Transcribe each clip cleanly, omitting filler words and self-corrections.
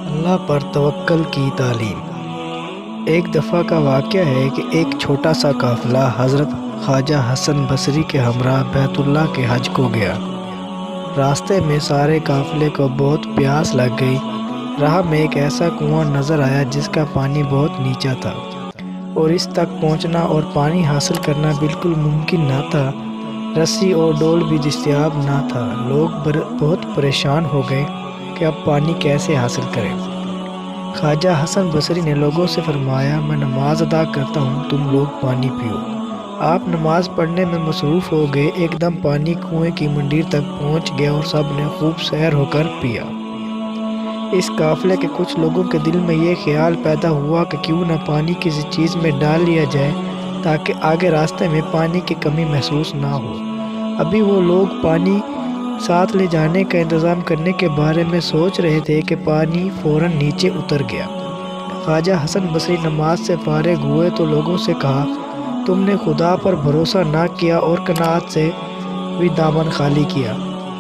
اللہ پر توکل کی تعلیم۔ ایک دفعہ کا واقعہ ہے کہ ایک چھوٹا سا قافلہ حضرت خواجہ حسن بصری کے ہمراہ بیت اللہ کے حج کو گیا۔ راستے میں سارے قافلے کو بہت پیاس لگ گئی۔ راہ میں ایک ایسا کنواں نظر آیا جس کا پانی بہت نیچا تھا اور اس تک پہنچنا اور پانی حاصل کرنا بالکل ممکن نہ تھا۔ رسی اور ڈول بھی دستیاب نہ تھا۔ لوگ بہت پریشان ہو گئے کہ اب پانی کیسے حاصل کریں۔ خواجہ حسن بصری نے لوگوں سے فرمایا، میں نماز ادا کرتا ہوں، تم لوگ پانی پیو۔ آپ نماز پڑھنے میں مصروف ہو گئے۔ ایک دم پانی کنویں کی منڈیر تک پہنچ گیا اور سب نے خوب سیر ہو کر پیا۔ اس قافلے کے کچھ لوگوں کے دل میں یہ خیال پیدا ہوا کہ کیوں نہ پانی کسی چیز میں ڈال لیا جائے تاکہ آگے راستے میں پانی کی کمی محسوس نہ ہو۔ ابھی وہ لوگ پانی ساتھ لے جانے کا انتظام کرنے کے بارے میں سوچ رہے تھے کہ پانی فوراً نیچے اتر گیا۔ خواجہ حسن بصری نماز سے فارغ ہوئے تو لوگوں سے کہا، تم نے خدا پر بھروسہ نہ کیا اور قناعت سے بھی دامن خالی کیا،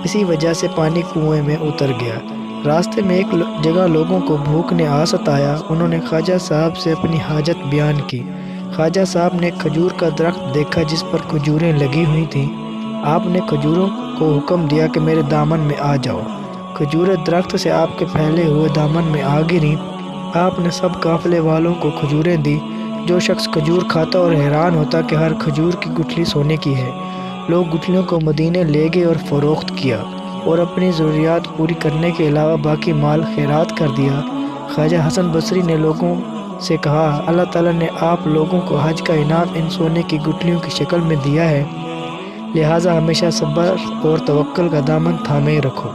اسی وجہ سے پانی کنویں میں اتر گیا۔ راستے میں ایک جگہ لوگوں کو بھوک نے آ ستایا۔ انہوں نے خواجہ صاحب سے اپنی حاجت بیان کی۔ خواجہ صاحب نے ایک کھجور کا درخت دیکھا جس پر کھجوریں لگی ہوئی تھیں۔ آپ نے کھجوروں کو حکم دیا کہ میرے دامن میں آ جاؤ۔ کھجوریں درخت سے آپ کے پھیلے ہوئے دامن میں آ گریں۔ آپ نے سب قافلے والوں کو کھجوریں دی۔ جو شخص کھجور کھاتا اور حیران ہوتا کہ ہر کھجور کی گٹھلی سونے کی ہے۔ لوگ گٹھلیوں کو مدینے لے گئے اور فروخت کیا اور اپنی ضروریات پوری کرنے کے علاوہ باقی مال خیرات کر دیا۔ خواجہ حسن بصری نے لوگوں سے کہا، اللہ تعالیٰ نے آپ لوگوں کو حج کا انعام ان سونے کی گٹھلیوں کی شکل میں دیا ہے، لہٰذا ہمیشہ صبر اور توکل کا دامن تھامے رکھو۔